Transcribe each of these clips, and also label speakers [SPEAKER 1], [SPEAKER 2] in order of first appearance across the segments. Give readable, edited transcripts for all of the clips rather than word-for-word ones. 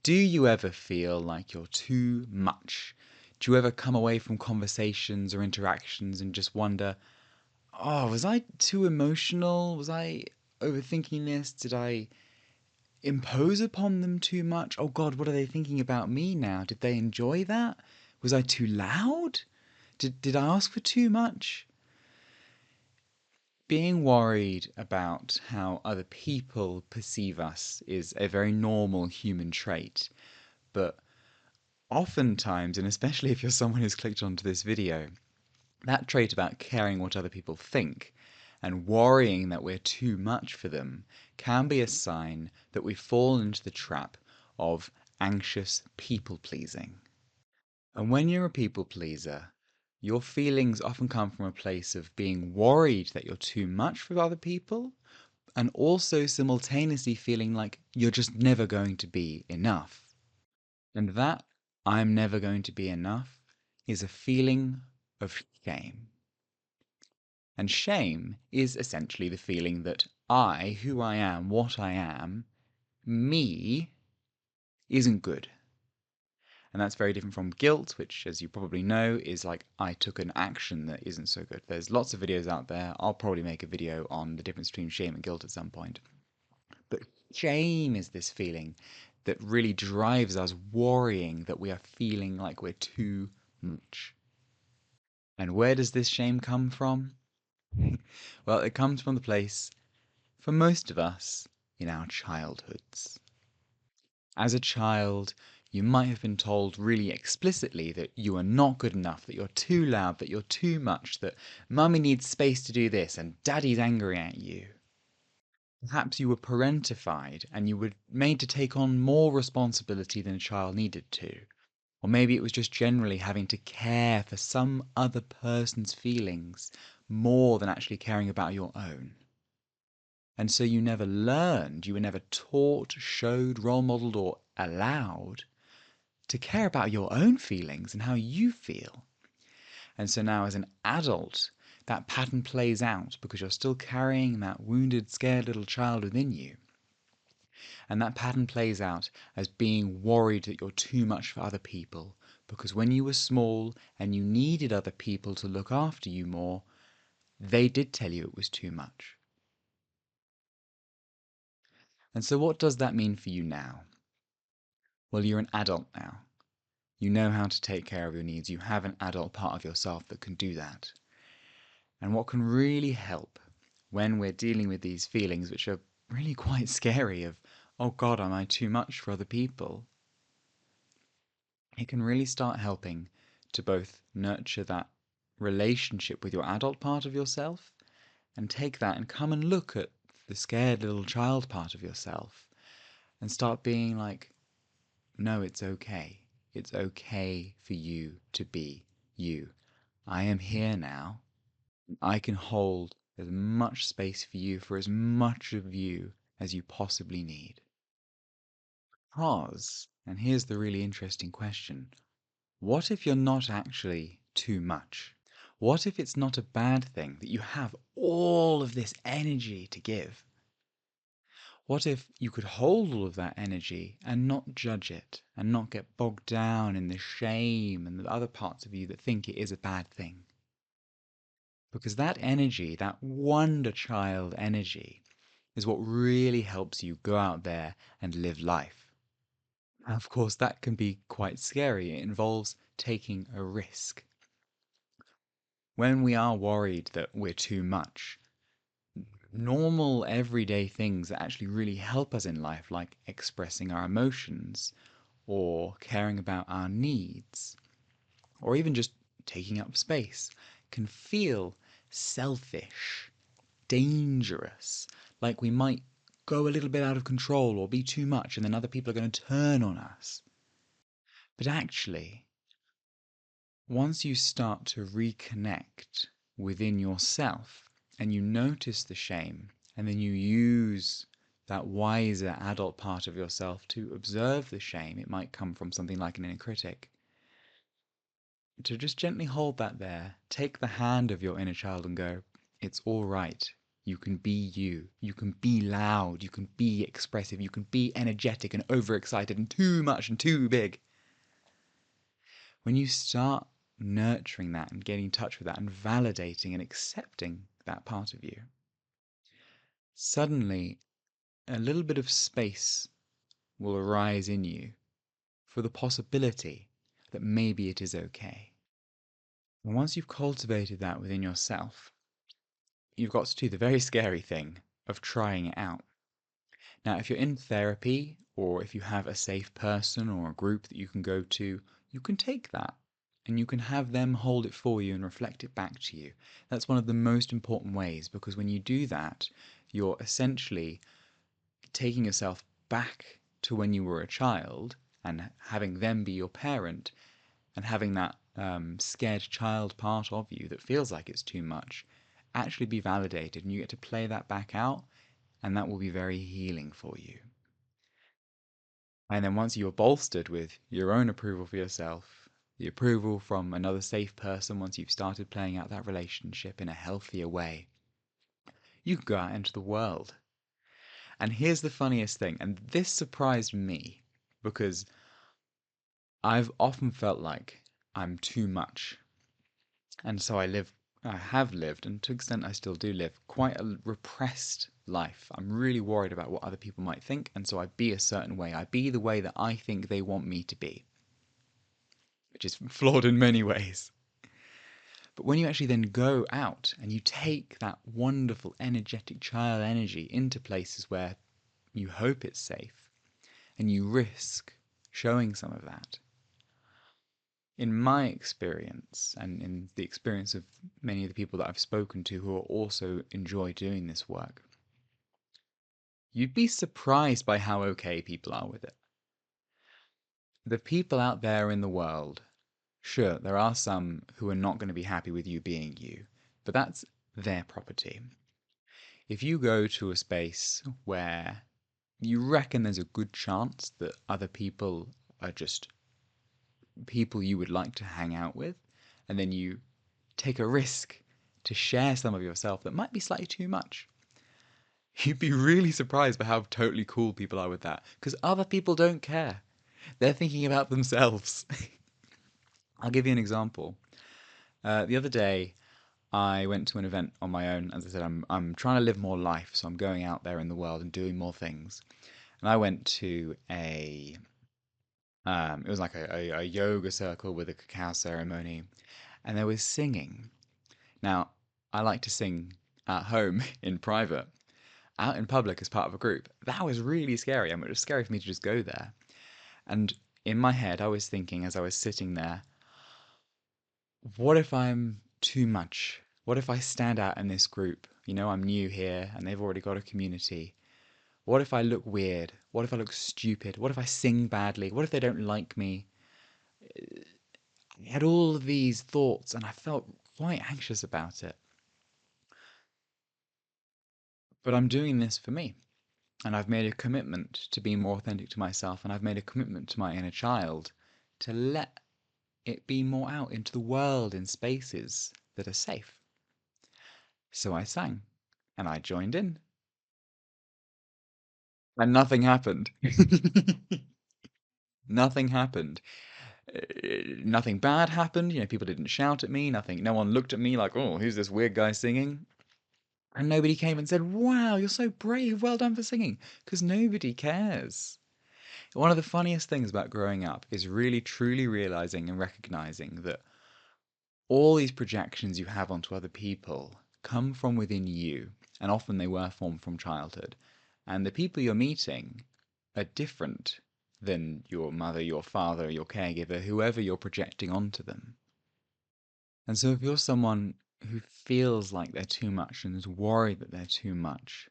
[SPEAKER 1] Do you ever feel like you're too much? Do you ever come away from conversations or interactions and just wonder, oh, was I too emotional? Was I overthinking this? Did I impose upon them too much? Oh God, what are they thinking about me now? Did they enjoy that? Was I too loud? Did I ask for too much? Being worried about how other people perceive us is a very normal human trait, but oftentimes, and especially if you're someone who's clicked onto this video, that trait about caring what other people think and worrying that we're too much for them can be a sign that we've fallen into the trap of anxious people pleasing. And when you're a people pleaser, your feelings often come from a place of being worried that you're too much for other people, and also simultaneously feeling like you're just never going to be enough. And that I'm never going to be enough is a feeling of shame. And shame is essentially the feeling that I, who I am, what I am, me, isn't good. And that's very different from guilt, which, as you probably know, is like I took an action that isn't so good. There's lots of videos out there. I'll probably make a video on the difference between shame and guilt at some point. But shame is this feeling that really drives us worrying that we are feeling like we're too much. And where does this shame come from? Well, it comes from the place, for most of us, in our childhoods. As a child, you might have been told really explicitly that you are not good enough, that you're too loud, that you're too much, that mummy needs space to do this and daddy's angry at you. Perhaps you were parentified and you were made to take on more responsibility than a child needed to. Or maybe it was just generally having to care for some other person's feelings more than actually caring about your own. And so you never learned, you were never taught, showed, role modeled, or allowed to care about your own feelings and how you feel. And so now as an adult, that pattern plays out because you're still carrying that wounded, scared little child within you. And that pattern plays out as being worried that you're too much for other people because when you were small and you needed other people to look after you more, they did tell you it was too much. And so what does that mean for you now? Well, you're an adult now. You know how to take care of your needs. You have an adult part of yourself that can do that. And what can really help when we're dealing with these feelings, which are really quite scary of, oh God, am I too much for other people? It can really start helping to both nurture that relationship with your adult part of yourself and take that and come and look at the scared little child part of yourself and start being like, no, it's okay. It's okay for you to be you. I am here now. I can hold as much space for you, for as much of you as you possibly need. Because, and here's the really interesting question, what if you're not actually too much? What if it's not a bad thing that you have all of this energy to give? What if you could hold all of that energy and not judge it and not get bogged down in the shame and the other parts of you that think it is a bad thing? Because that energy, that wonder child energy, is what really helps you go out there and live life. And of course, that can be quite scary. It involves taking a risk. When we are worried that we're too much, normal everyday things that actually really help us in life, like expressing our emotions or caring about our needs, or even just taking up space, can feel selfish, dangerous, like we might go a little bit out of control or be too much and then other people are going to turn on us. But actually, once you start to reconnect within yourself and you notice the shame and then you use that wiser adult part of yourself to observe the shame, it might come from something like an inner critic, to just gently hold that there, take the hand of your inner child and go, it's all right. You can be you. You can be loud. You can be expressive. You can be energetic and overexcited and too much and too big. When you start nurturing that and getting in touch with that and validating and accepting that part of you, suddenly a little bit of space will arise in you for the possibility that maybe it is okay. And once you've cultivated that within yourself, you've got to do the very scary thing of trying it out. Now, if you're in therapy or if you have a safe person or a group that you can go to, you can take that and you can have them hold it for you and reflect it back to you. That's one of the most important ways, because when you do that, you're essentially taking yourself back to when you were a child and having them be your parent and having that scared child part of you that feels like it's too much actually be validated, and you get to play that back out, and that will be very healing for you. And then once you're bolstered with your own approval for yourself, the approval from another safe person, once you've started playing out that relationship in a healthier way, you can go out into the world. And here's the funniest thing, and this surprised me because I've often felt like I'm too much. And so I have lived, and to an extent I still do live, quite a repressed life. I'm really worried about what other people might think, and so I be a certain way. I be the way that I think they want me to be, which is flawed in many ways. But when you actually then go out and you take that wonderful, energetic child energy into places where you hope it's safe, and you risk showing some of that, in my experience, and in the experience of many of the people that I've spoken to who also enjoy doing this work, you'd be surprised by how okay people are with it. The people out there in the world, sure, there are some who are not going to be happy with you being you, but that's their property. If you go to a space where you reckon there's a good chance that other people are just people you would like to hang out with, and then you take a risk to share some of yourself that might be slightly too much, you'd be really surprised by how totally cool people are with that, because other people don't care. They're thinking about themselves. I'll give you an example. The other day, I went to an event on my own. As I said, I'm trying to live more life, so I'm going out there in the world and doing more things. And I went to it was like a yoga circle with a cacao ceremony, and there was singing. Now, I like to sing at home in private. Out in public as part of a group, that was really scary. I mean, it was scary for me to just go there. And in my head, I was thinking as I was sitting there, what if I'm too much? What if I stand out in this group? You know, I'm new here and they've already got a community. What if I look weird? What if I look stupid? What if I sing badly? What if they don't like me? I had all of these thoughts and I felt quite anxious about it. But I'm doing this for me. And I've made a commitment to be more authentic to myself, and I've made a commitment to my inner child to let it be more out into the world in spaces that are safe. So I sang, and I joined in, and nothing happened. Nothing happened. Nothing bad happened. You know, people didn't shout at me. Nothing. No one looked at me like, "Oh, who's this weird guy singing?" And nobody came and said, "Wow, you're so brave. Well done for singing," because nobody cares. One of the funniest things about growing up is really truly realizing and recognizing that all these projections you have onto other people come from within you, and often they were formed from childhood. And the people you're meeting are different than your mother, your father, your caregiver, whoever you're projecting onto them. And so if you're someone who feels like they're too much and is worried that they're too much,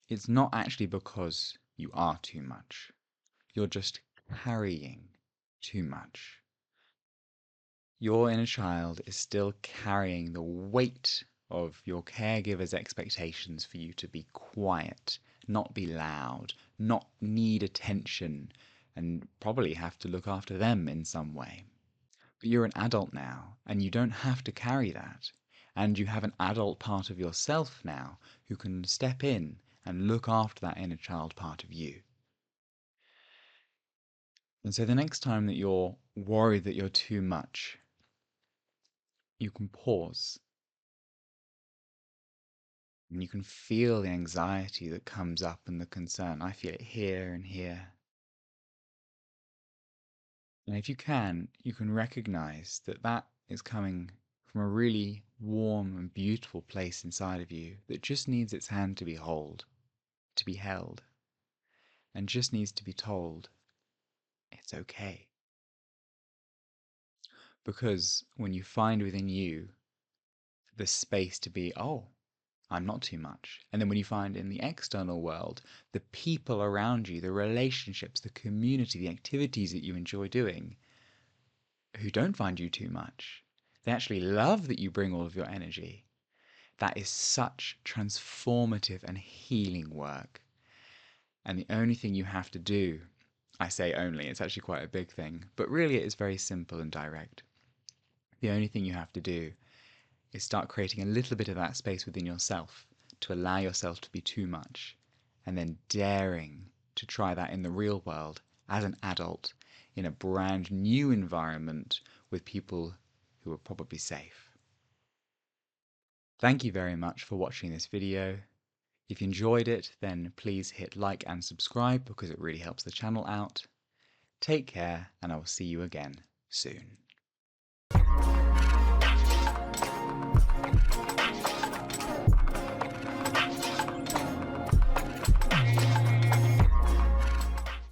[SPEAKER 1] it's not actually because you are too much. You're just carrying too much. Your inner child is still carrying the weight of your caregiver's expectations for you to be quiet, not be loud, not need attention, and probably have to look after them in some way. But you're an adult now, and you don't have to carry that. And you have an adult part of yourself now who can step in and look after that inner child part of you. And so the next time that you're worried that you're too much, you can pause and you can feel the anxiety that comes up and the concern. I feel it here and here. And if you can recognize that that is coming from a really warm and beautiful place inside of you that just needs its hand to be held, and just needs to be told, it's okay. Because when you find within you the space to be, oh, I'm not too much. And then when you find in the external world, the people around you, the relationships, the community, the activities that you enjoy doing, who don't find you too much, they actually love that you bring all of your energy. That is such transformative and healing work. And the only thing you have to do, I say only, it's actually quite a big thing, but really it is very simple and direct. The only thing you have to do is start creating a little bit of that space within yourself to allow yourself to be too much, and then daring to try that in the real world as an adult in a brand new environment with people who are probably safe. Thank you very much for watching this video. If you enjoyed it, then please hit like and subscribe because it really helps the channel out. Take care, and I will see you again soon.